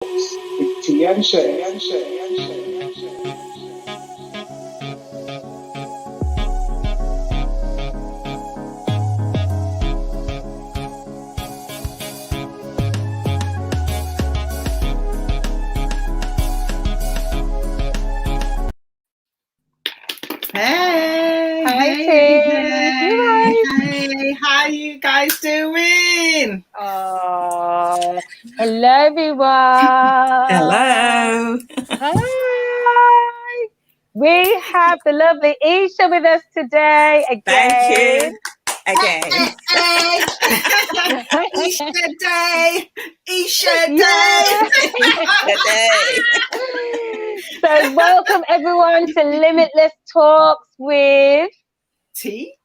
with Tea and Shay. Hey, Hi, hey, Tim. how you guys doing? Oh, hello, everyone. Hello. Hi. We have the lovely 𝕬𝓐𝑸 with us today again. Thank you. Again. Hey, Isha Day, Isha Day. Yeah. So welcome everyone to Limitless Talks with Tea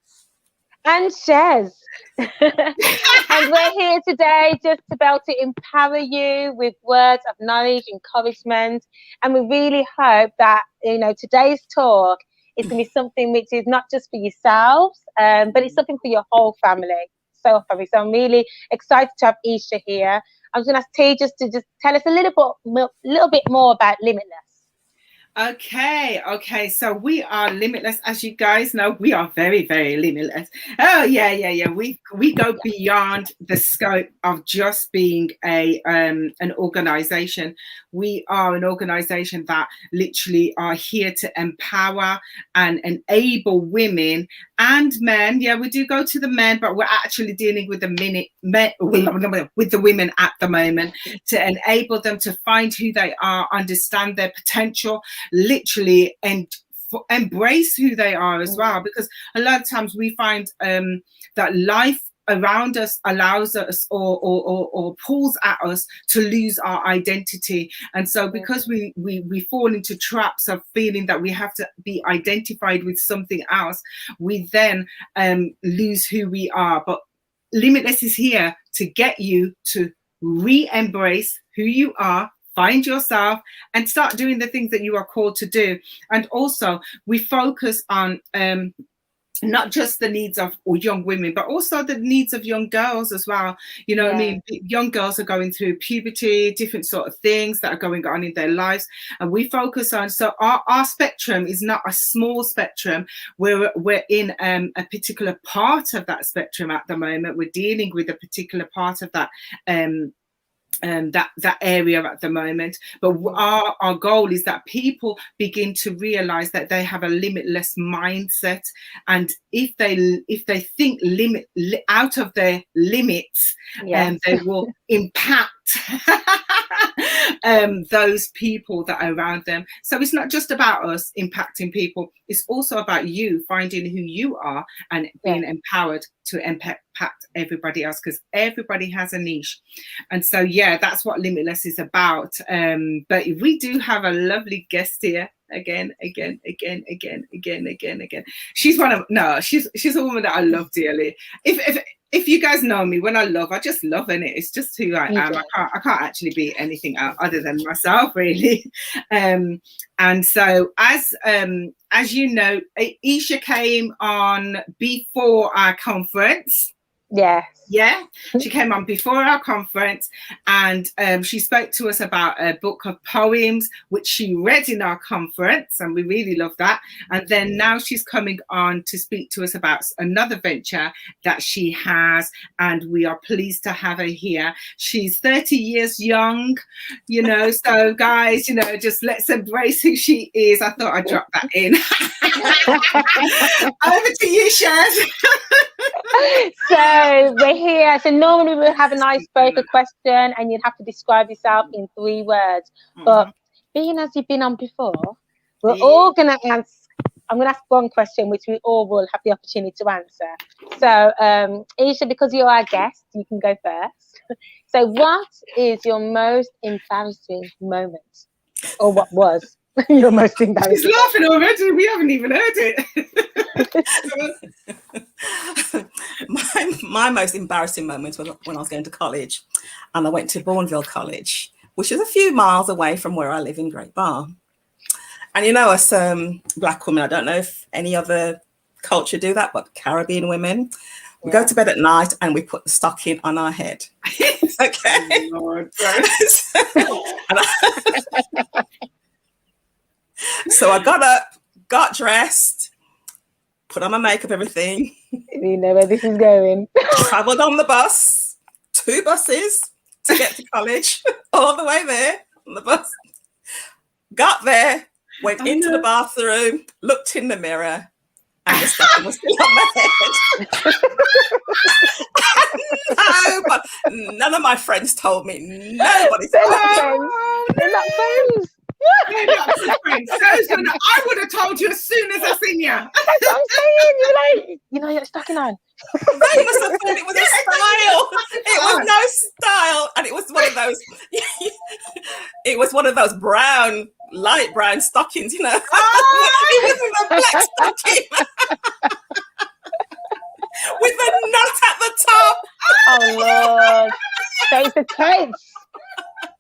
and Shez. And we're here today just to be able to empower you with words of knowledge, encouragement, and we really hope that today's talk is going to be something which is not just for yourselves, but it's something for your whole family. So I'm really excited to have Isha here. I'm going to ask T just to tell us a little bit more about Limitless. Okay. So we are limitless, as you guys know. We are very, very limitless. Oh yeah. We go beyond the scope of just being an organization. We are an organization that literally are here to empower and enable women and men. Yeah, we do go to the men, but we're actually dealing with with the women at the moment to enable them to find who they are, understand their potential, literally, and embrace who they are as well. Because a lot of times we find that life around us allows us or pulls at us to lose our identity. And so because we fall into traps of feeling that we have to be identified with something else, we then lose who we are. But Limitless is here to get you to re-embrace who you are, find yourself, and start doing the things that you are called to do. And also we focus on not just the needs of young women, but also the needs of young girls as well. You know what I mean? Young girls are going through puberty, different sort of things that are going on in their lives. And we focus on, so our spectrum is not a small spectrum. We're in a particular part of that spectrum at the moment. We're dealing with a particular part of that that area at the moment. But our goal is that people begin to realize that they have a limitless mindset, and if they think out of their limits, they will impact those people that are around them. So it's not just about us impacting people, it's also about you finding who you are and being empowered to impact everybody else, because everybody has a niche. And so that's what Limitless is about. But we do have a lovely guest here again. She's she's a woman that I love dearly. If you guys know me, when I just love, and it's just who I am. I can't actually be anything other than myself, really. And so as you know, Isha came on before our conference. She came on before our conference, and she spoke to us about a book of poems which she read in our conference, and we really love that. And then now she's coming on to speak to us about another venture that she has, and we are pleased to have her here. She's 30 years young, so guys, just let's embrace who she is. I thought I'd drop that in. Over to you, Shez. So we're here. So normally we'll have an icebreaker question, and you'd have to describe yourself in 3 words. But being as you've been on before, we're all gonna ask. I'm gonna ask one question, which we all will have the opportunity to answer. So, Isha, because you're our guest, you can go first. So, what is your most embarrassing moment, or what was your most embarrassing? She's laughing already. We haven't even heard it. My most embarrassing moment was when I was going to college, and I went to Bourneville College, which is a few miles away from where I live in Great Barr. And us Black women, I don't know if any other culture do that, but Caribbean women, We go to bed at night and we put the stocking on our head. Okay. Oh, Lord. So I got up, got dressed, put on my makeup, everything. You know where this is going. Travelled on the bus, 2 buses to get to college, all the way there on the bus. Got there, went into the bathroom, looked in the mirror, and the stocking was still on my head. No, but none of my friends told me. Nobody told me. They're not friends. They're not friends. I would have told you as soon as I seen you. That's what I'm saying. You're like, you know, you're stocking on. They must have thought it was a style. It was no style, and it was one of those. It was one of those brown, light brown stockings, you know. It was a black stocking with a knot at the top. Oh Lord! So it's the tights.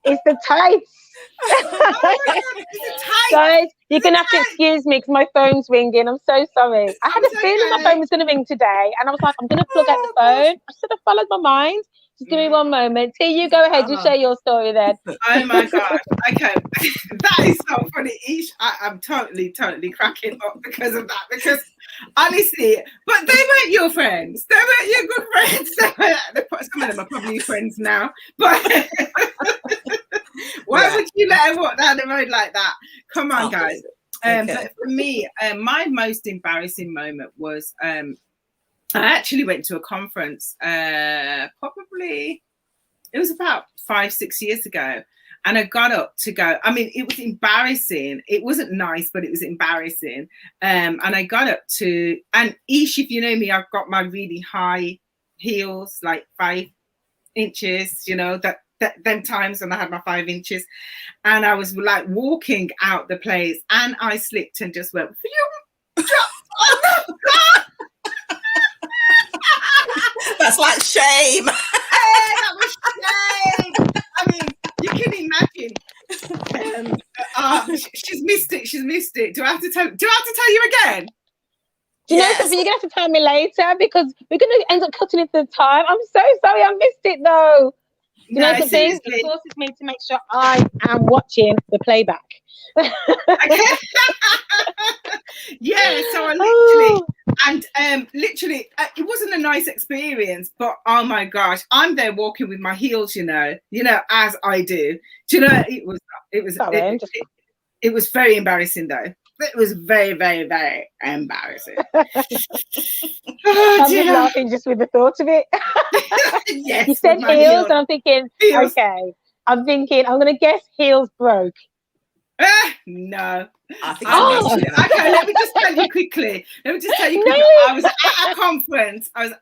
It's the tights. Guys, you're gonna have to excuse me because my phone's ringing. I'm so sorry. I had a feeling my phone was gonna ring today, and I was like, I'm gonna plug out the phone. I should have followed my mind. Just give me one moment. T, you go ahead. You share your story then. Oh my God. Okay. That is so funny. I'm totally cracking up because of that. Because honestly, but they weren't your friends. They weren't your good friends. Some of them are probably friends now. But why would you let her walk down the road like that? Come on, guys. But for me, my most embarrassing moment was I actually went to a conference, probably, it was about 5-6 years ago. And I got up to go. I mean, it was embarrassing. It wasn't nice, but it was embarrassing. And I got up to, and Ish, if you know me, I've got my really high heels, like 5 inches, you know, them times when I had my 5 inches. And I was like walking out the place and I slipped and just went, oh no, God! That's like shame. Hey, that was shame. I mean, you can imagine. She's missed it. She's missed it. Do I have to tell you again? Do you know something? You're gonna have to tell me later because we're gonna end up cutting into the time. I'm so sorry, I missed it though. You know something? It forces me to make sure I am watching the playback. Yeah, so I literally, it wasn't a nice experience, but oh my gosh, I'm there walking with my heels, you know, as I do. Do you know, it was very embarrassing though. It was very, very, very embarrassing. I'm just laughing just with the thought of it. Yes, you said heels, and I'm thinking, heels. Okay. I'm going to guess heels broke. No. Okay, let me just tell you quickly. I was at a conference. And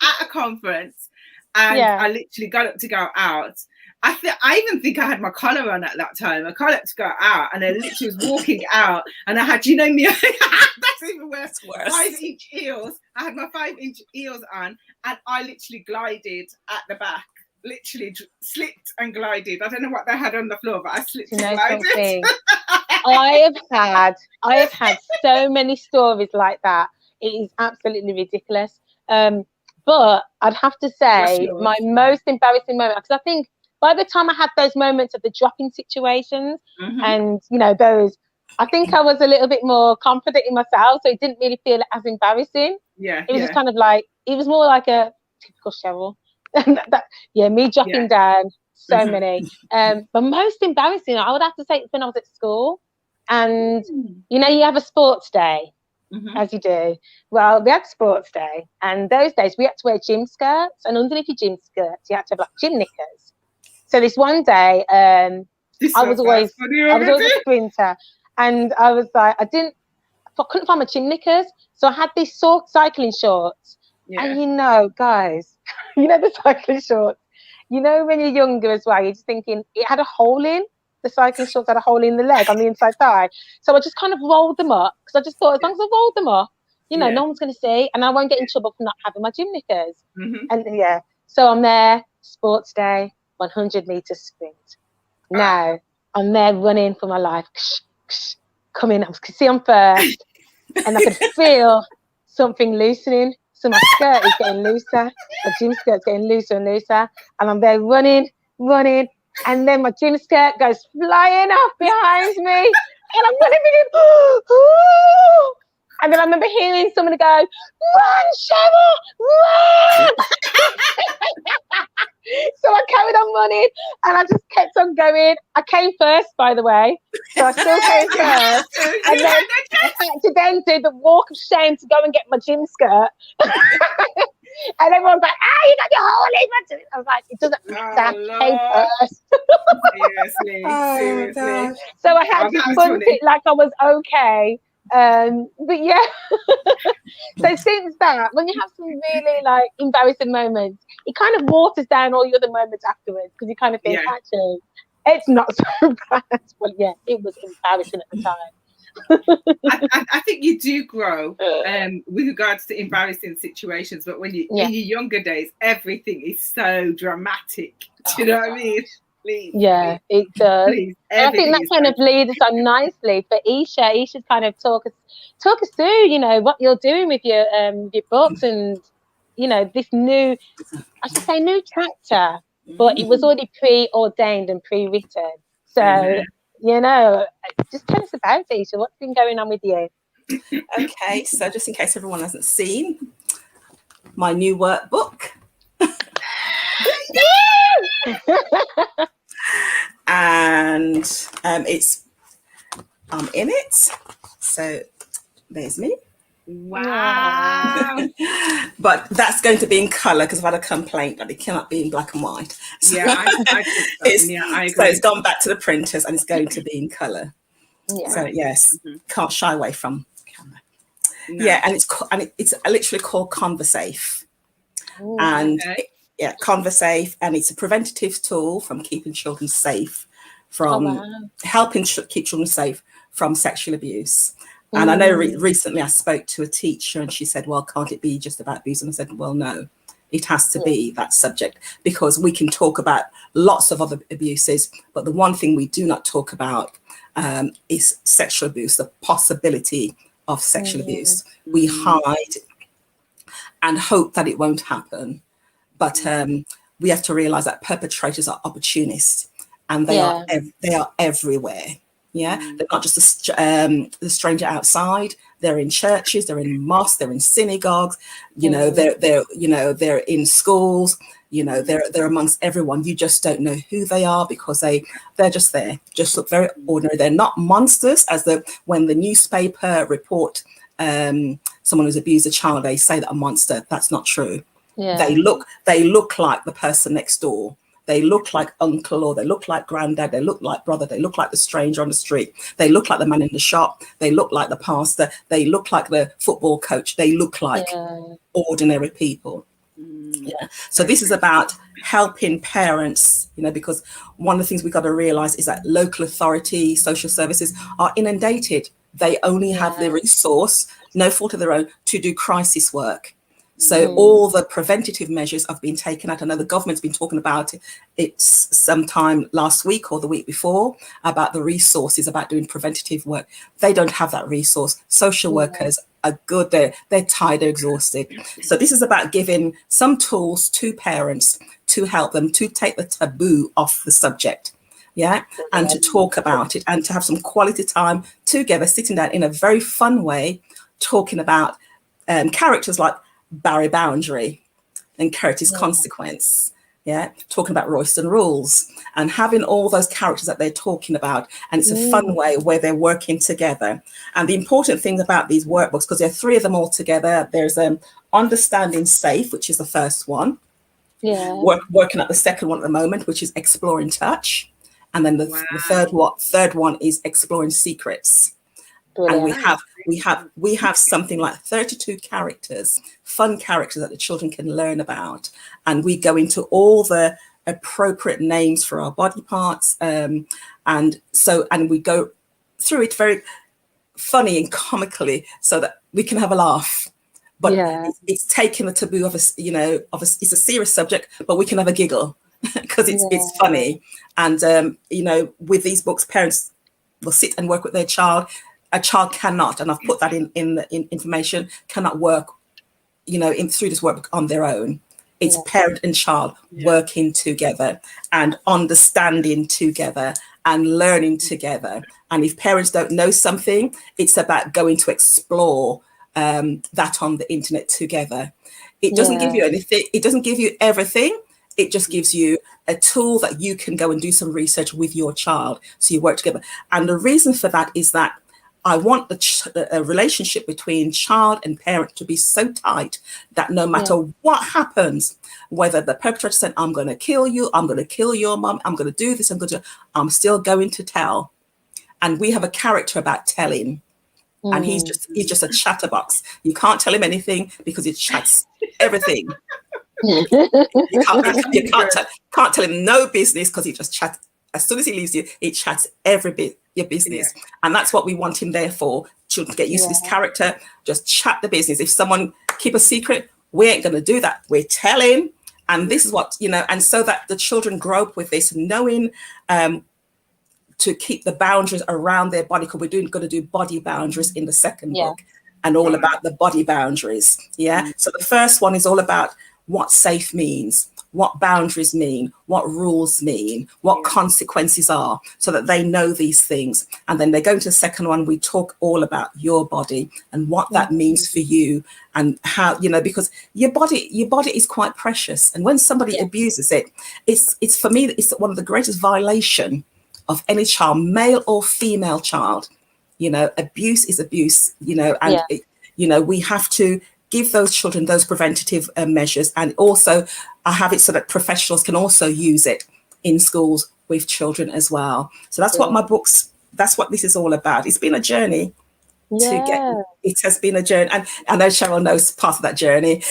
I literally got up to go out. I even think I had my collar on at that time. I got up to go out and I literally was walking out and I had, me, that's even worse. 5-inch heels. I had my 5-inch heels on and I literally glided at the back. Literally slipped and glided. I don't know what they had on the floor, but I slipped and glided. I have had so many stories like that. It is absolutely ridiculous. But I'd have to say my most embarrassing moment, because I think by the time I had those moments of the dropping situations and, those, I think I was a little bit more confident in myself. So it didn't really feel as embarrassing. Yeah. It was just kind of like, it was more like a typical Cheryl. Me dropping down so many. But most embarrassing, I would have to say, when I was at school and, you have a sports day. As you do. Well, we had sports day, and those days we had to wear gym skirts, and underneath your gym skirts, you had to have like gym knickers. So this one day, I was always a sprinter, and I was like, I couldn't find my gym knickers, so I had these cycling shorts. Yeah. And guys, the cycling shorts. When you're younger as well, you're just thinking it had a hole in. The cycling shorts had a hole in the leg on the inside thigh. So I just kind of rolled them up because I just thought as long as I rolled them up, no one's going to see and I won't get in trouble for not having my gym knickers. And so I'm there, sports day, 100-meter sprint. Now I'm there running for my life. Coming, I could see I'm first and I could feel something loosening. So my skirt is getting looser, my gym skirt's getting looser and looser, and I'm there running, and then my gym skirt goes flying off behind me, and I'm running, and then I remember hearing someone go, "Run, Cheryl, run!" So I carried on running, and I just kept on going. I came first, by the way, so I still came first, and then I had to then do the walk of shame to go and get my gym skirt. And everyone's like, you got your hole in my gym. I was like, it doesn't matter, came first. Seriously. So I had to front it like I was okay. But yeah. So since that, when you have some really like embarrassing moments, it kind of waters down all the other moments afterwards, because you kind of think, actually, it's not so bad. But yeah, it was embarrassing at the time. I think you do grow with regards to embarrassing situations, but when you in your younger days, everything is so dramatic. Do you know what I mean? Please, it does. Please, and I think that kind of leads us on nicely for 𝗚shi. 𝗚shi's kind of talk us through, you know, what you're doing with your books, and you know, this new, I should say, new chapter, but it was already preordained and pre-written. So. You know, just tell us about it, 𝗚shi. What's been going on with you? Okay, so just in case everyone hasn't seen my new workbook. And it's in it. So there's me. Wow. But that's going to be in colour, because I've had a complaint that it cannot be in black and white. So I agree. So it's gone back to the printers and it's going to be in colour. So yes, can't shy away from camera. No. Yeah, and it's literally called _𝕋𝑸𝒃. And _𝕋𝑸𝒃, and it's a preventative tool from keeping children safe from helping keep children safe from sexual abuse. And I know recently I spoke to a teacher and she said, well, can't it be just about abuse? And I said, well, no, it has to be that subject, because we can talk about lots of other abuses, but the one thing we do not talk about is sexual abuse, the possibility of sexual abuse. We hide and hope that it won't happen. But we have to realize that perpetrators are opportunists, and they are everywhere. Yeah, they're not just the stranger outside. They're in churches, they're in mosques, they're in synagogues. You know, they're in schools. You know, they're amongst everyone. You just don't know who they are, because they're just there, just look very ordinary. They're not monsters, when the newspaper report someone who's abused a child, they say that a monster. That's not true. Yeah. They look like the person next door. They look like uncle, or they look like granddad, they look like brother, they look like the stranger on the street, they look like the man in the shop, they look like the pastor, they look like the football coach, they look like ordinary people. Yeah. So this is about helping parents, you know, because one of the things we've got to realize is that local authority, social services are inundated. They only have the resource, no fault of their own, to do crisis work. So all the preventative measures have been taken out. I know the government's been talking about it sometime last week or the week before, about the resources, about doing preventative work. They don't have that resource. Social workers are good. They're tired, they're exhausted. So this is about giving some tools to parents to help them to take the taboo off the subject. Yeah, and to talk about it, and to have some quality time together, sitting down in a very fun way, talking about characters like Barry Boundary and Curtis Consequence, talking about Royston Rules, and having all those characters that they're talking about, and it's a fun way where they're working together. And the important thing about these workbooks, because there are 3 of them all together, there's Understanding Safe, which is the first one, working at the second one at the moment, which is Exploring Touch, and then the third one is Exploring Secrets. Brilliant. And we have something like 32 characters, fun characters that the children can learn about, and we go into all the appropriate names for our body parts, and we go through it very funny and comically, so that we can have a laugh. But it's taking the taboo of it's a serious subject, but we can have a giggle because it's funny. And with these books, parents will sit and work with their child. A child cannot, and I've put that in the information, cannot work you know, through this work on their own. It's parent and child working together and understanding together and learning together. And if parents don't know something, it's about going to explore that on the internet together. It doesn't give you anything. It doesn't give you everything. It just gives you a tool that you can go and do some research with your child. So you work together. And the reason for that is that I want the relationship between child and parent to be so tight that no matter what happens, whether the perpetrator said, I'm going to kill you, I'm going to kill your mom, I'm going to do this, I'm still going to tell. And we have a character about telling. And he's just a chatterbox. You can't tell him anything because he chats everything. You can't tell him no business because he just chats. As soon as he leaves you, he chats every bit your business. And that's what we want him there for. Children get used to this character, just chat the business. If someone keep a secret, we ain't going to do that. We're telling. And this is what, you know, and so that the children grow up with this, knowing to keep the boundaries around their body, because we're going to do body boundaries in the second book, and all about the body boundaries. So the first one is all about what safe means, what boundaries mean, what rules mean, what consequences are, so that they know these things. And then they go into the second one, we talk all about your body and what that means for you, and how, you know, because your body is quite precious. And when somebody abuses it, it's for me, it's one of the greatest violation of any child, male or female child. You know, abuse is abuse, you know, and you know, we have to give those children those preventative measures. And also I have it so that professionals can also use it in schools with children as well. So that's what my books, that's what this is all about. It's been a journey it has been a journey. And I know Cheryl knows part of that journey.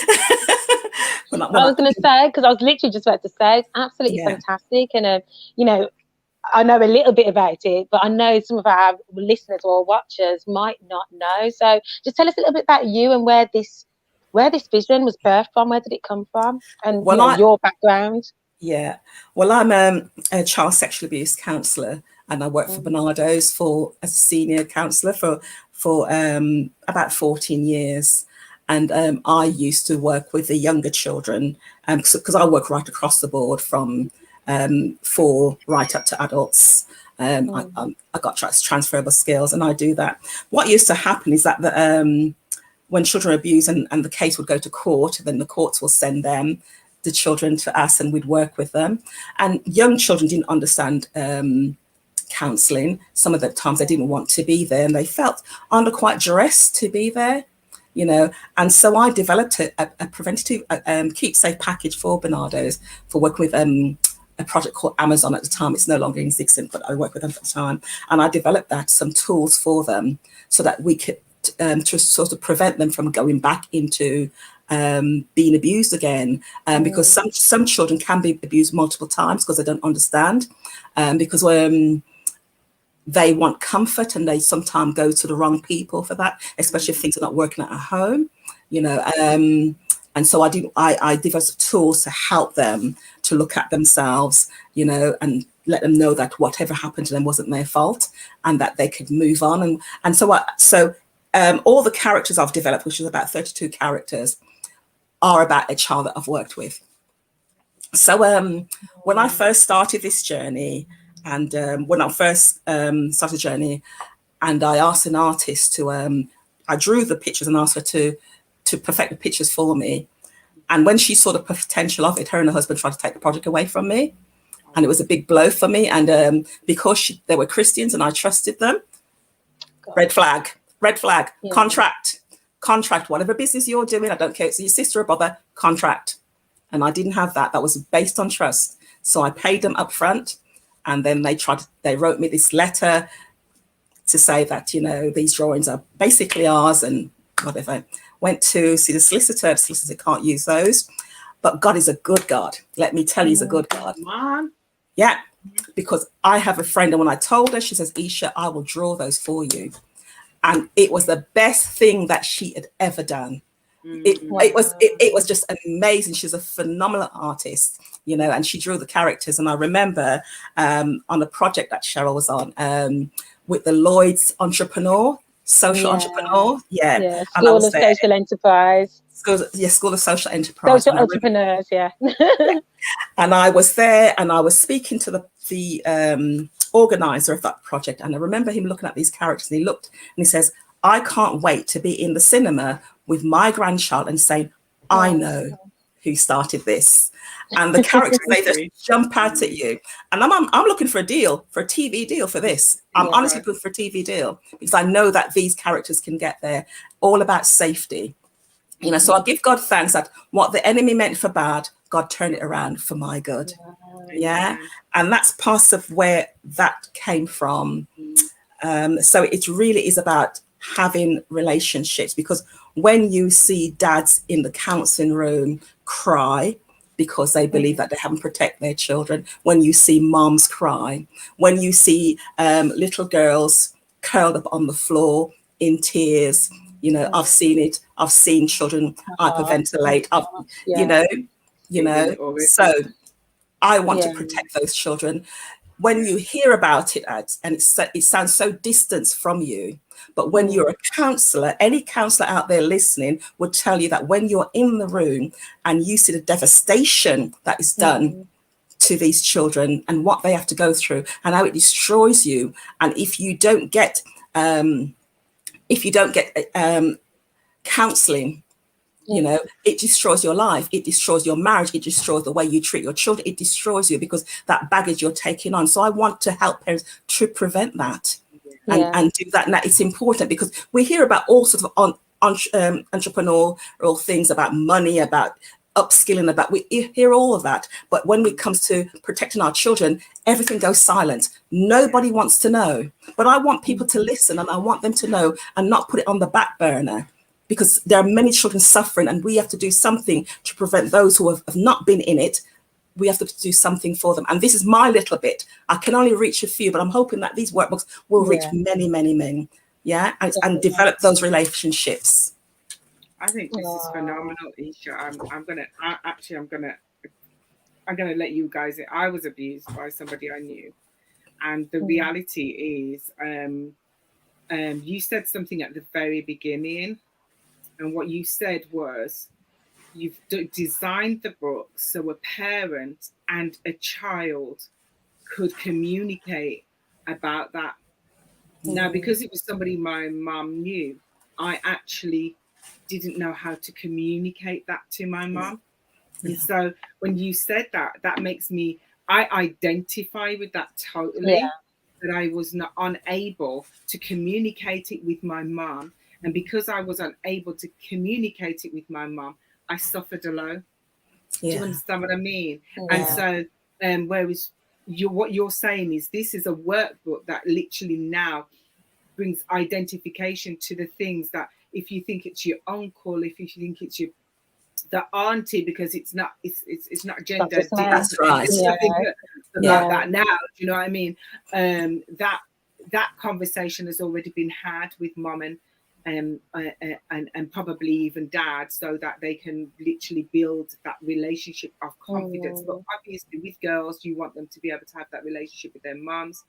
I was going to say, because I was literally just about to say, it's absolutely fantastic. And, you know, I know a little bit about it, but I know some of our listeners or watchers might not know. So just tell us a little bit about you and where this vision was birthed from. Where did it come from? And your background. Yeah. Well, I'm a child sexual abuse counsellor, and I work for Barnardo's as a senior counsellor for about 14 years. And I used to work with the younger children, because I work right across the board from 4 right up to adults. I got transferable skills, and I do that. What used to happen is that when children are abused and the case would go to court, then the courts will send the children to us, and we'd work with them. And young children didn't understand counselling. Some of the times they didn't want to be there, and they felt under quite duress to be there, you know. And so I developed a preventative keep safe package for Barnardo's, for working with a project called Amazon at the time. It's no longer in existence, but I worked with them at the time. And I developed some tools for them so that we could to sort of prevent them from going back into being abused again. Because some children can be abused multiple times because they don't understand, because they want comfort, and they sometimes go to the wrong people for that, especially if things are not working at home, you know. And so I developed tools to help them to look at themselves, you know, and let them know that whatever happened to them wasn't their fault, and that they could move on. And so all the characters I've developed, which is about 32 characters, are about a child that I've worked with. So when I first started this journey, and when I first started the journey, and I asked an artist I drew the pictures and asked her to perfect the pictures for me. And when she saw the potential of it, her and her husband tried to take the project away from me. And it was a big blow for me. And because they were Christians and I trusted them, red flag, contract, whatever business you're doing, I don't care, it's your sister or brother, contract. And I didn't have that. That was based on trust. So I paid them up front, and then they wrote me this letter to say that, you know, these drawings are basically ours and whatever. Went to see the solicitor. The solicitor can't use those. But God is a good God. Let me tell you, he's a good God. Yeah, because I have a friend, and when I told her, she says, Isha, I will draw those for you. And it was the best thing that she had ever done. It was just amazing. She's a phenomenal artist, you know, and she drew the characters. And I remember on a project that Cheryl was on with the Lloyd's entrepreneur social entrepreneur. Yeah. Yeah, And I School was of there. Social Enterprise. School of Social Enterprise. Social entrepreneurs, yeah. And I was there, and I was speaking to the organizer of that project. And I remember him looking at these characters, and he looked and he says, I can't wait to be in the cinema with my grandchild and saying, I know who started this. And the characters, they just jump out at you. And I'm looking for a deal, for a TV deal for this. I'm honestly looking for a TV deal because I know that these characters can get there, all about safety. You know, so I give God thanks that what the enemy meant for bad, God turned it around for my good. Yeah. And that's part of where that came from. So it really is about having relationships, because when you see dads in the counseling room cry because they believe that they haven't protected their children, when you see moms cry, when you see little girls curled up on the floor in tears, you know, I've seen it. I've seen children hyperventilate. You know, so I want to protect those children. When you hear about it, and it sounds so distant from you, but when you're a counsellor, any counsellor out there listening would tell you that when you're in the room and you see the devastation that is done to these children and what they have to go through and how it destroys you, and if you don't get counselling, you know, it destroys your life, it destroys your marriage, it destroys the way you treat your children, it destroys you because that baggage you're taking on. So I want to help parents to prevent that and do that. Now it's important because we hear about all sorts of entrepreneurial things, about money, about upskilling, we hear all of that. But when it comes to protecting our children, everything goes silent. Nobody wants to know. But I want people to listen, and I want them to know and not put it on the back burner, because there are many children suffering, and we have to do something to prevent those who have not been in it. We have to do something for them. And this is my little bit. I can only reach a few, but I'm hoping that these workbooks will reach many, many men. Yeah, and develop those relationships. I think this is phenomenal, 𝕊𝓸. I'm gonna let you guys in. I was abused by somebody I knew, and the reality is, you said something at the very beginning, and what you said was, you've designed the book so a parent and a child could communicate about that. Now, because it was somebody my mum knew, I actually didn't know how to communicate that to my mum. And so when you said that, that makes me, I identify with that totally, that I was not unable to communicate it with my mum. And because I was unable to communicate it with my mum, I suffered alone. Do you understand what I mean? And so, whereas what you're saying is, this is a workbook that literally now brings identification to the things that, if you think it's your uncle, if you think it's the auntie, because it's not gender. That's right. It's something like that now. Do you know what I mean? That conversation has already been had with mum and probably even dad, so that they can literally build that relationship of confidence. But obviously with girls, you want them to be able to have that relationship with their mums,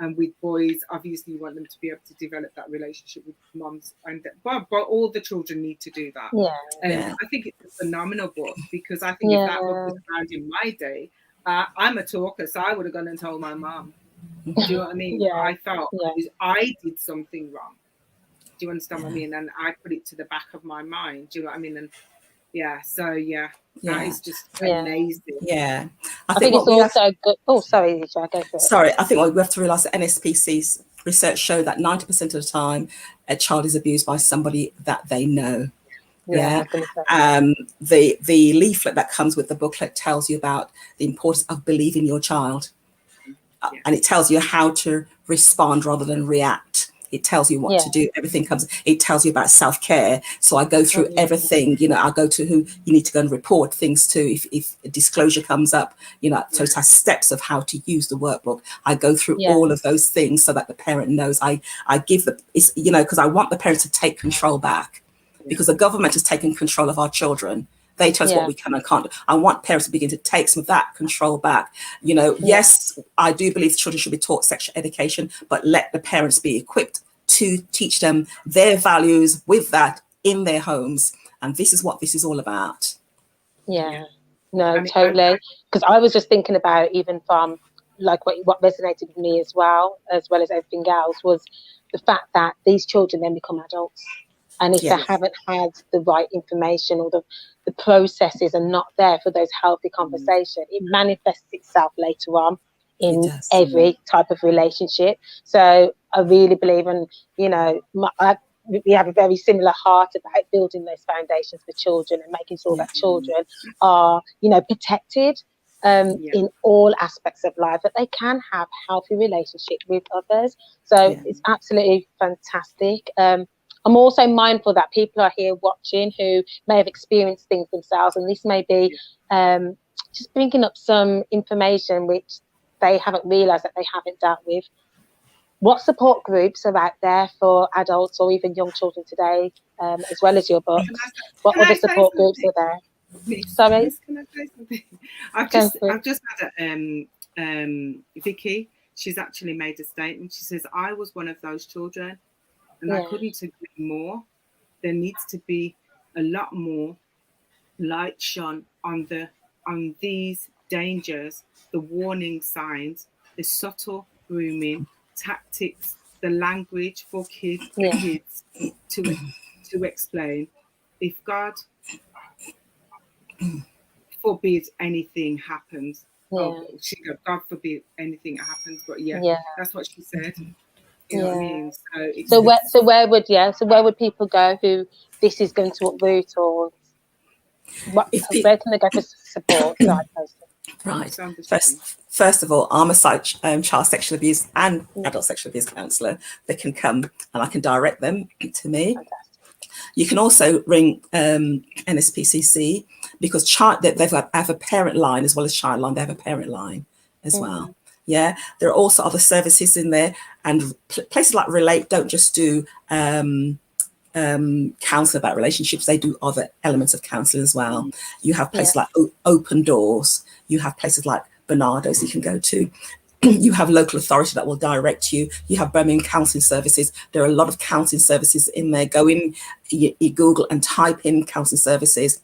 and with boys, obviously you want them to be able to develop that relationship with mums, but all the children need to do that. I think it's a phenomenal book, because I think if that book was around in my day, I'm a talker, so I would have gone and told my mum. Do you know what I mean? I felt I did something wrong. Do you understand what I mean? And I put it to the back of my mind. Do you know what I mean? And that is just amazing. I think it's also good. Oh, sorry, 𝕊𝓸, go for it. Sorry, I think we have to realise that NSPC's research show that 90% of the time a child is abused by somebody that they know. The leaflet that comes with the booklet tells you about the importance of believing your child, and it tells you how to respond rather than react. It tells you what to do. Everything comes. It tells you about self-care. So I go through everything. You know, I go to who you need to go and report things to if a disclosure comes up. You know, so it has steps of how to use the workbook. I go through all of those things so that the parent knows. I give because I want the parents to take control back, because the government has taken control of our children. They tell us what we can and can't do. I want parents to begin to take some of that control back. You know, yes, I do believe children should be taught sexual education, but let the parents be equipped to teach them their values with that in their homes. And this is what this is all about. Yeah, no, totally. Because I was just thinking about, even from like what resonated with me as well as everything else, was the fact that these children then become adults. And if they haven't had the right information, or the processes are not there for those healthy conversations, it manifests itself later on in every type of relationship. So I really believe, and you know, we have a very similar heart about building those foundations for children and making sure that children are, you know, protected in all aspects of life, that they can have healthy relationships with others. So it's absolutely fantastic. I'm also mindful that people are here watching who may have experienced things themselves, and this may be just bringing up some information which they haven't realised that they haven't dealt with. What support groups are out there for adults or even young children today, as well as your books? What other support groups are there? Sorry? Can I say something? I've just had Vicky. She's actually made a statement. She says, I was one of those children, and I couldn't agree more. There needs to be a lot more light shone on these dangers, the warning signs, the subtle grooming tactics, the language for kids to explain. If God forbid anything happens, God forbid anything happens, but that's what she said. You know what I mean? So where would people go who this is going to uproot, or where can they go for support? Right. First of all, I'm a child sexual abuse and adult sexual abuse counsellor. They can come and I can direct them to me. Fantastic. You can also ring NSPCC, because they have a parent line as well as child line. They have a parent line as well. Yeah, there are also other services in there, and places like Relate don't just do counselling about relationships. They do other elements of counselling as well. You have places like Open Doors. You have places like Bernardo's you can go to. You have local authority that will direct you. You have Birmingham Counselling Services. There are a lot of counselling services in there. Go in, you Google and type in counselling services,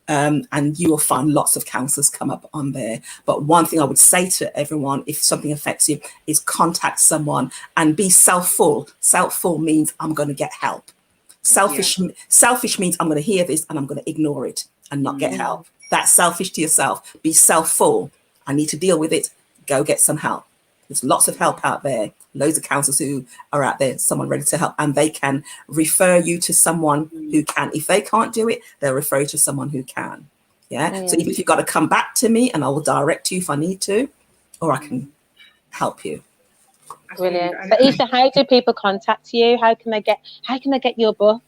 and you will find lots of counsellors come up on there. But one thing I would say to everyone, if something affects you, is contact someone and be self-full. Self-full means I'm going to get help. Selfish means I'm going to hear this and I'm going to ignore it and not get help. That's selfish to yourself. Be self-full. I need to deal with it. Go get some help. There's lots of help out there. Loads of counsellors who are out there, someone ready to help, and they can refer you to someone who can. If they can't do it, they'll refer you to someone who can. So even if you've got to come back to me, and I will direct you if I need to, or I can help you. Brilliant. So Issa, how do people contact you? How can they get your book?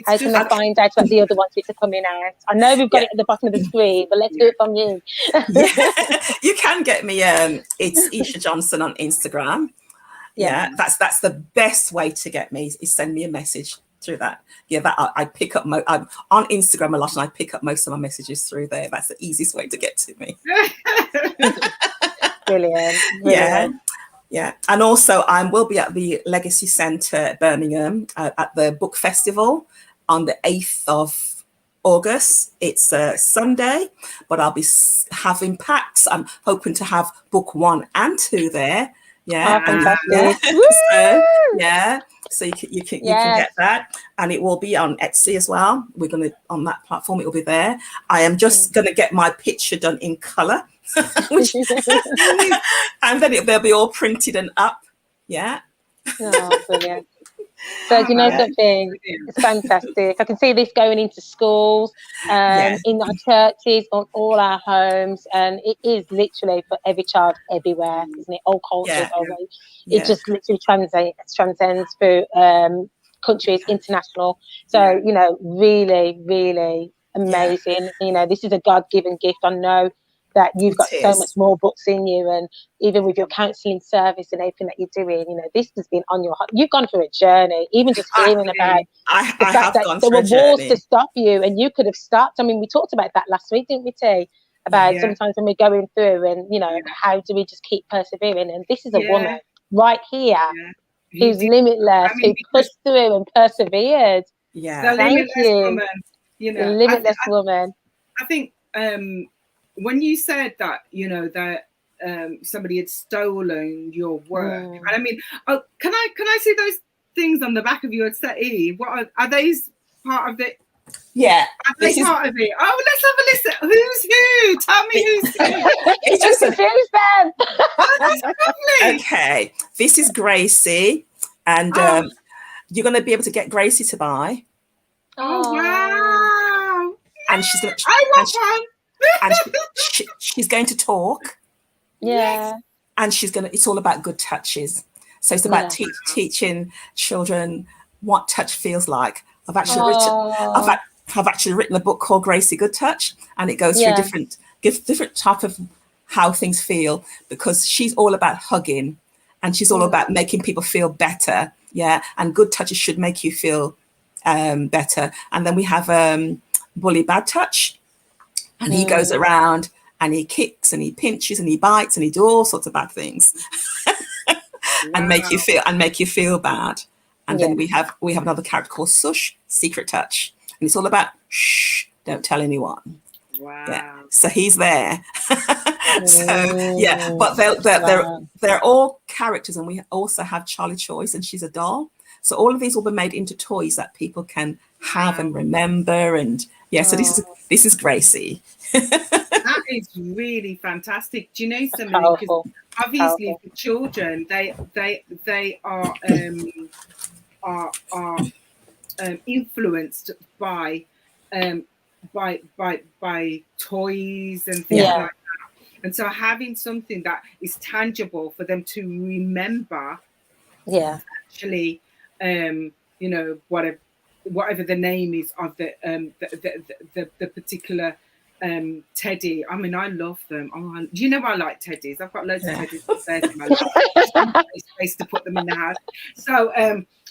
How can they find out when the other ones are coming out? I know we've got it at the bottom of the screen, but let's do it from you. You can get me. It's Isha Johnson on Instagram. That's the best way to get me, is send me a message through that. That I pick up. I'm on Instagram a lot, and I pick up most of my messages through there. That's the easiest way to get to me. Brilliant. Yeah, and also I will be at the Legacy Centre Birmingham at the book festival on the 8th of August. It's a Sunday, but I'll be having packs. I'm hoping to have book 1 and 2 there. So you can get that, and it will be on Etsy as well. We're going to, on that platform, it will be there. I am just going to get my picture done in colour. And then they'll be all printed and up. Brilliant. So you know something, it's fantastic. I can see this going into schools, in our churches, on all our homes, and it is literally for every child everywhere, isn't it? All cultures, it just literally transcends through countries, international. So you know, really, really amazing. You know, this is a God-given gift. I know that you've got so much more books in you, and even with your counselling service and everything that you're doing, you know, this has been on your heart. You've gone through a journey, even just hearing about the fact that there were walls to stop you, and you could have stopped. I mean, we talked about that last week, didn't we, T? About sometimes when we're going through, and you know, how do we just keep persevering? And this is a woman right here who's limitless, who pushed through and persevered. Yeah. The Thank limitless you. woman, you The know. limitless woman. I think when you said that, you know, that somebody had stolen your work, and I mean, oh, can I see those things on the back of your 𝒨𝒨? What are these part of it? Yeah, are they part of it? Oh, let's have a listen. Who's who? Tell me who's who. It's just Introduce them. Oh, that's lovely. Okay, this is Gracie, and you're going to be able to get Gracie to buy. Oh, wow. And she's going to. I want one. And she's going to talk. Yeah. And she's going to. It's all about good touches. So it's about teaching children what touch feels like. I've actually written a book called Gracie Good Touch, and it goes through different type of how things feel, because she's all about hugging, and she's all about making people feel better. Yeah, and good touches should make you feel better. And then we have bully bad touch, and he goes around and he kicks and he pinches and he bites and he do all sorts of bad things, and make you feel bad. And then we have another character called 𝒨𝑚, secret touch, and it's all about shh, don't tell anyone. Wow. Yeah. So he's there. So yeah, but they're all characters, and we also have Charlie Choice, and she's a doll. So all of these will be made into toys that people can have and remember. And so this is Gracie. That is really fantastic. Do you know something? Because obviously for children, they are influenced by toys and things like that. And so having something that is tangible for them to remember, actually, you know, whatever the name is of the particular teddy. I mean, I love them. Oh, do you know I like teddies? I've got loads of teddies upstairs in my life. Space to put them in the house. So,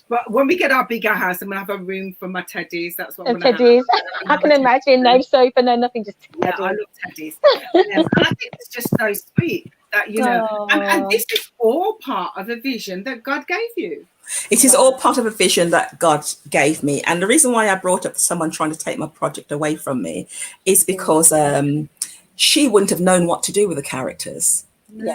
but when we get our bigger house, I'm gonna have a room for my teddies. That's what I'm gonna teddies. have. I can imagine no sofa, no nothing, just teddies. Yeah, I love teddies. And I think it's just so sweet that, you know, and this is all part of a vision that God gave you. It is all part of a vision that God gave me. And the reason why I brought up someone trying to take my project away from me is because she wouldn't have known what to do with the characters.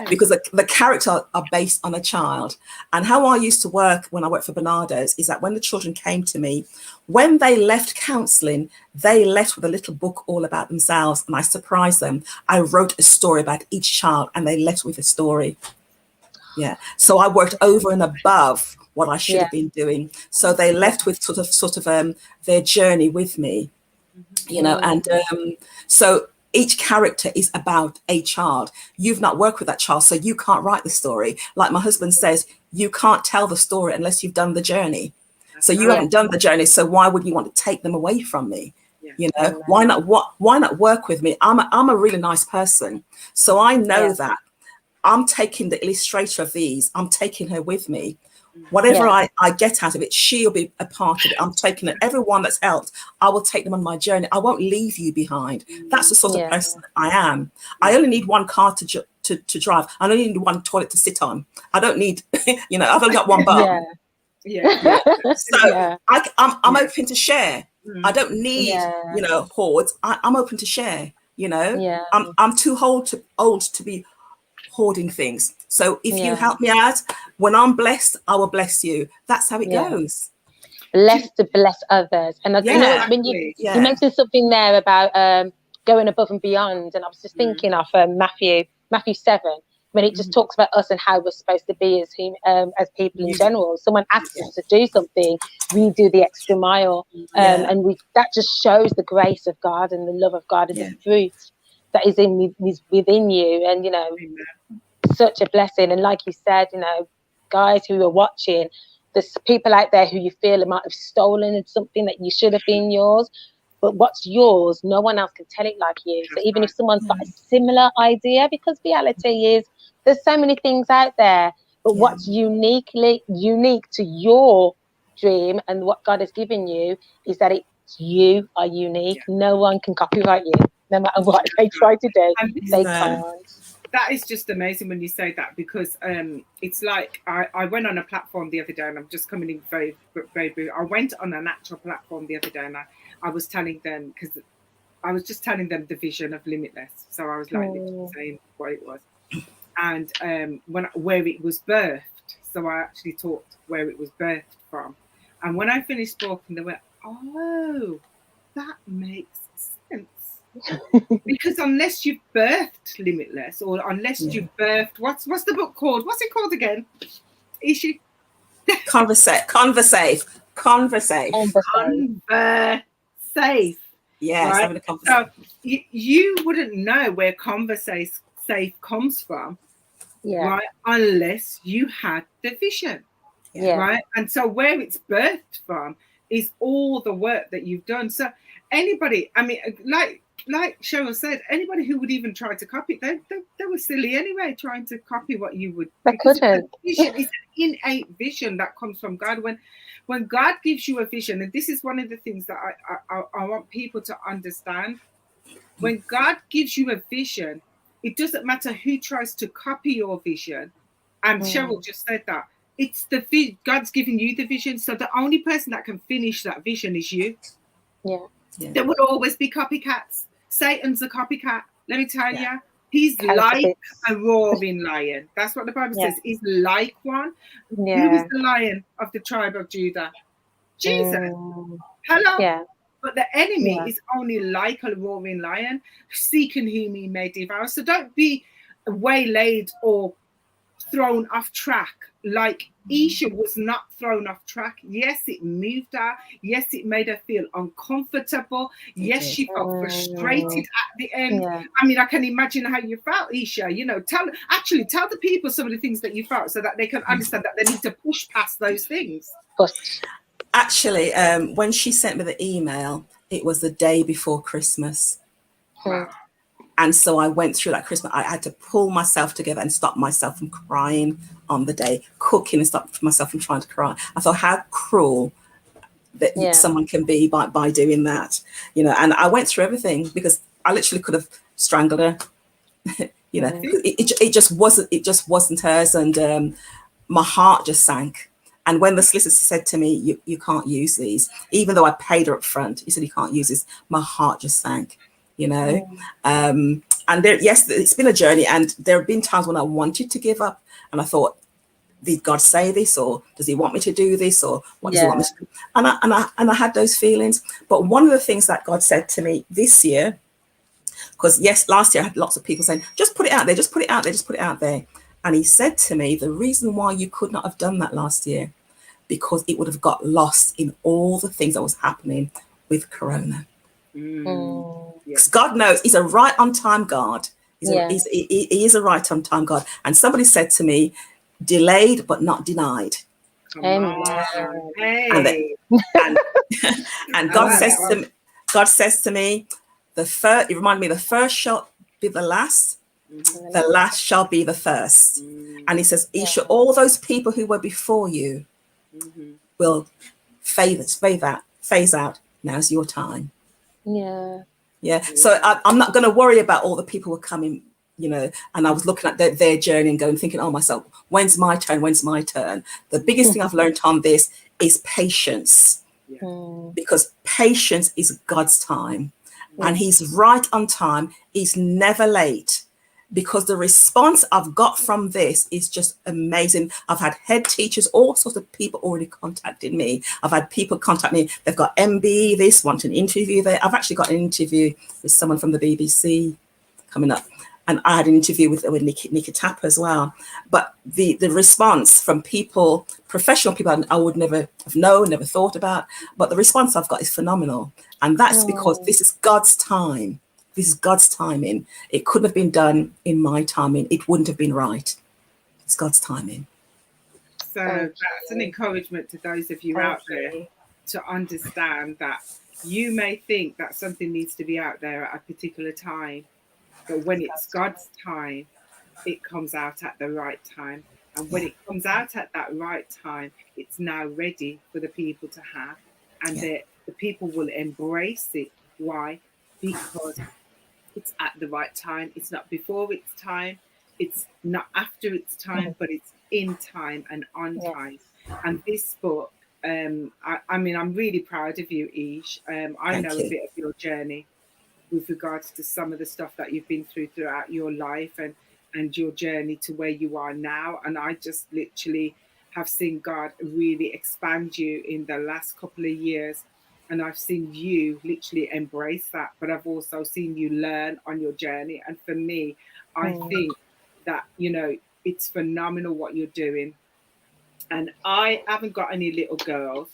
Because the characters are based on a child. And how I used to work when I worked for Barnardo's is that when the children came to me, when they left counselling, they left with a little book all about themselves, and I surprised them. I wrote a story about each child, and they left with a story. Yeah. So I worked over and above what I should have been doing. So they left with sort of their journey with me, you know, and so each character is about a child. You've not worked with that child, so you can't write the story. Like my husband says, you can't tell the story unless you've done the journey. So you haven't done the journey. So why would you want to take them away from me? You know, why not work with me? I'm a really nice person. So I know that I'm taking the illustrator of these, I'm taking her with me. Whatever I get out of it, she'll be a part of it. I'm taking it. Everyone that's helped, I will take them on my journey. I won't leave you behind. That's the sort of person I am. I only need one car to drive. I only need one toilet to sit on. I don't need, you know, I've only got one bum. So I'm open to share. I don't need, you know, hoards. I'm open to share, you know. I'm too old to be hoarding things. So if you help me out, when I'm blessed, I will bless you. That's how it goes. Blessed to bless others. And you know, when you mentioned something there about going above and beyond, and I was just thinking of Matthew 7, when it just talks about us and how we're supposed to be as people in general. Someone asks us to do something, we do the extra mile, and that just shows the grace of God and the love of God and the fruit that is within you. And you know, such a blessing. And like you said, you know, guys who are watching, there's people out there who you feel might have stolen something that you should have been yours, but what's yours, no one else can tell it like you. So even if someone's got a similar idea, because reality is there's so many things out there, but what's unique to your dream and what God has given you is that you are unique. No one can copyright you, no matter what they try to do. They can't. That is just amazing when you say that, because it's like I went on a platform the other day, and I'm just coming in very, very brief. I went on an actual platform the other day, and I was telling them, because I was just telling them the vision of Limitless. So I was like literally saying what it was, and where it was birthed. So I actually talked where it was birthed from, and when I finished talking, they went, "Oh, that makes sense." Because unless you've birthed Limitless, or unless you've birthed what's the book called? What's it called again? 𝗚𝓴? Conversate. Yeah, right? having a conversation. So you wouldn't know where Conversate comes from, right? Unless you had the vision, right? And so where it's birthed from is all the work that you've done. So anybody, I mean, like Cheryl said, anybody who would even try to copy, they were silly anyway, trying to copy what you would. They couldn't. It's an innate vision that comes from God. When God gives you a vision, and this is one of the things that I want people to understand. When God gives you a vision, it doesn't matter who tries to copy your vision. And Cheryl just said that. It's God's giving you the vision. So the only person that can finish that vision is you. Yeah. There would always be copycats. Satan's a copycat. Let me tell you, he's like a roaring lion. That's what the Bible says. He's like one. Who is the lion of the tribe of Judah? Jesus. Hello. Yeah. But the enemy is only like a roaring lion, seeking whom he may devour. So don't be waylaid or thrown off track. Like 𝗚𝓴 was not thrown off track. Yes, it moved her. Yes, it made her feel uncomfortable. Yes, she felt frustrated at the end. I mean, I can imagine how you felt, 𝗚𝓴. You know, tell the people some of the things that you felt, so that they can understand that they need to push past those things. Actually, when she sent me the email, it was the day before Christmas. Wow. And so I went through that Christmas. I had to pull myself together and stop myself from crying on the day, cooking and stop myself from trying to cry. I thought, how cruel that someone can be by doing that, you know. And I went through everything, because I literally could have strangled her. You know, it just wasn't hers. And my heart just sank. And when the solicitor said to me, you can't use these, even though I paid her up front, he said, you can't use this, my heart just sank. You know, and yes, it's been a journey, and there have been times when I wanted to give up, and I thought, did God say this, or does he want me to do this, or what does he want me to do? And I had those feelings. But one of the things that God said to me this year, because yes, last year I had lots of people saying, just put it out there, just put it out there, just put it out there. And he said to me, the reason why you could not have done that last year, because it would have got lost in all the things that was happening with Corona. Because God knows he's a right on time God. He is a right on time God. And somebody said to me, delayed but not denied. Amen. And God says to me, it reminded me, the first shall be the last, the last shall be the first. And he says, 𝗚𝓴, all those people who were before you will phase out. Now's your time. So I'm not going to worry about all the people who are coming, you know. And I was looking at their journey and thinking, oh, myself, when's my turn? The biggest thing I've learned on this is patience, because patience is God's time, and he's right on time. He's never late. Because the response I've got from this is just amazing. I've had head teachers, all sorts of people already contacted me. I've had people contact me. They've got MB this, want an interview there. I've actually got an interview with someone from the BBC coming up. And I had an interview with 𝗦𝗵𝗿𝗏 as well. But the response from people, professional people I would never have known, never thought about. But the response I've got is phenomenal. And that's because this is God's time. This is God's timing. It couldn't have been done in my timing. It wouldn't have been right. It's God's timing. So that's an encouragement to those of you out there to understand that you may think that something needs to be out there at a particular time, but when it's God's time, it comes out at the right time. And when it comes out at that right time, it's now ready for the people to have. And the people will embrace it. Why? Because it's at the right time. It's not before its time. it's not after its time, but it's in time and on time. And this book, I mean, I'm really proud of you, 𝗚𝗍. I Thank know a you. bit of your journey with regards to some of the stuff that you've been through throughout your life, and your journey to where you are now. And I just literally have seen God really expand you in the last couple of years. And I've seen you literally embrace that, but I've also seen you learn on your journey. And for me, I think that, you know, it's phenomenal what you're doing. And I haven't got any little girls,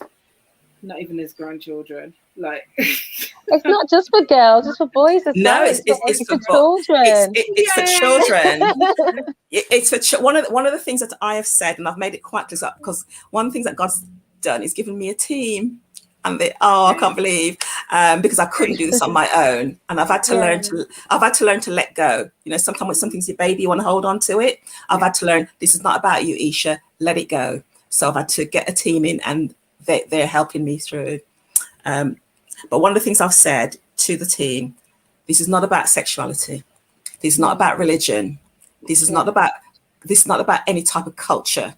not even as grandchildren. Like, it's not just for girls; it's for boys as No, well. it's for children. It's for children. It's for one of the things that I have said, and I've made it quite clear, because one of the things that God's done is given me a team, and I can't believe, because I couldn't do this on my own, and I've had to learn to let go. You know, sometimes when something's your baby, you want to hold on to it. I've had to learn this is not about you, 𝗚𝗍, let it go. So I've had to get a team in, and they're helping me through. But one of the things I've said to the team, this is not about sexuality. This is not about religion. This is not about any type of culture.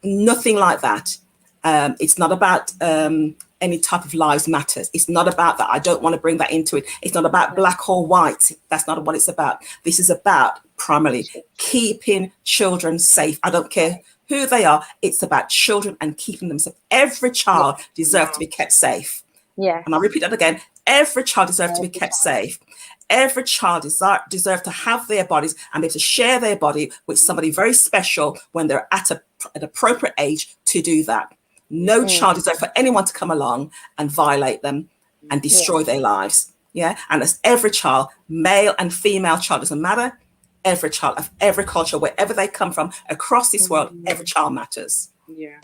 Nothing like that. It's not about any type of lives matters. It's not about that. I don't want to bring that into it. It's not about black or white. That's not what it's about. This is about primarily keeping children safe. I don't care who they are. It's about children and keeping them safe. Every child deserves to be kept safe. Yeah. And I repeat that again. Every child deserves to be kept safe. Every child deserves to have their bodies and be able to share their body with somebody very special when they're at an appropriate age to do that. No child deserves for anyone to come along and violate them and destroy their lives. Yeah. And as every child, male and female child, doesn't matter. Every child of every culture, wherever they come from across this world, every child matters. Yeah.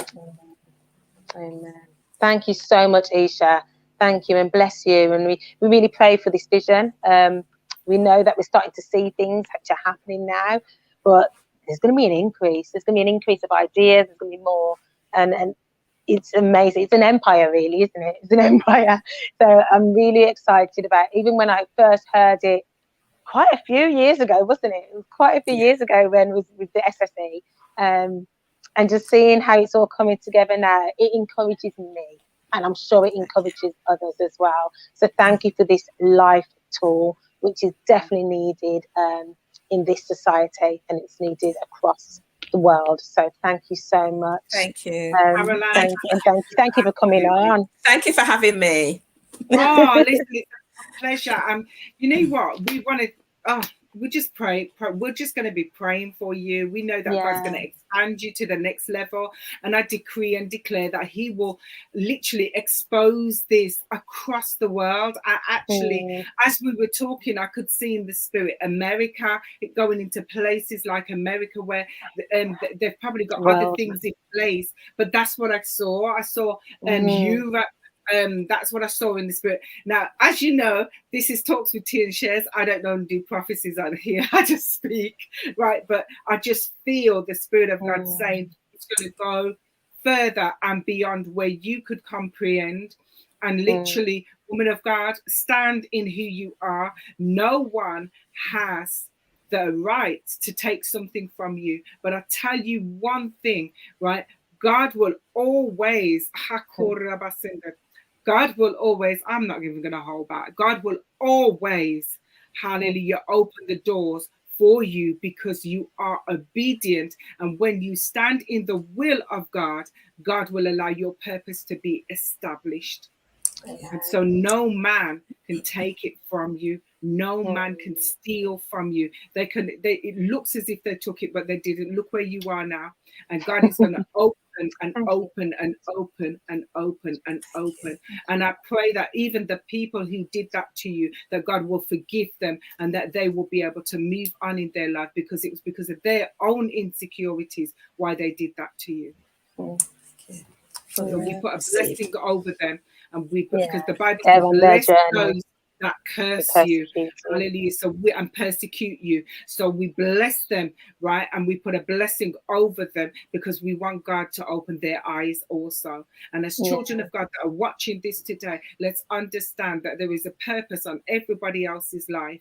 Amen. Thank you so much, 𝗚𝗍. Thank you and bless you. And we really pray for this vision. We know that we're starting to see things which are happening now, but there's going to be an increase. There's going to be an increase of ideas. There's going to be more. And it's amazing. It's an empire, really, isn't it? It's an empire. So I'm really excited about it. Even when I first heard it quite a few years ago, wasn't it? It was quite a few years ago when it was with the 𝕚𝑆𝑠𝑒. And just seeing how it's all coming together now, it encourages me. And I'm sure it encourages others as well. So thank you for this life tool, which is definitely needed in this society, and it's needed across the world. So thank you so much. Thank you. Thank you for coming on. Thank you for having me. Oh, listen, it's a pleasure. You know what? We want to. We just pray. We're just going to be praying for you. We know that God's going to expand you to the next level. And I decree and declare that He will literally expose this across the world. I actually, as we were talking, I could see in the spirit America, it going into places like America where they've probably got other things in place. But that's what I saw. I saw Europe. That's what I saw in the spirit. Now, as you know, this is Talks with Tea and Shares. I don't do prophecies on here. I just speak, right? But I just feel the Spirit of God saying it's going to go further and beyond where you could comprehend. And literally, woman of God, stand in who you are. No one has the right to take something from you. But I tell you one thing, right? God will always, God will always, I'm not even going to hold back. God will always, hallelujah, open the doors for you because you are obedient. And when you stand in the will of God, God will allow your purpose to be established. And so no man can take it from you. No man can steal from you. It looks as if they took it, but they didn't. Look where you are now. And God is going to open and open and open and open and open. And I pray that even the people who did that to you, that God will forgive them and that they will be able to move on in their life, because it was because of their own insecurities why they did that to you. So we put a blessing over them, and because the Bible says, bless those that curse you, hallelujah, and persecute you. So we bless them, right? And we put a blessing over them because we want God to open their eyes also. And as children of God that are watching this today, let's understand that there is a purpose on everybody else's life.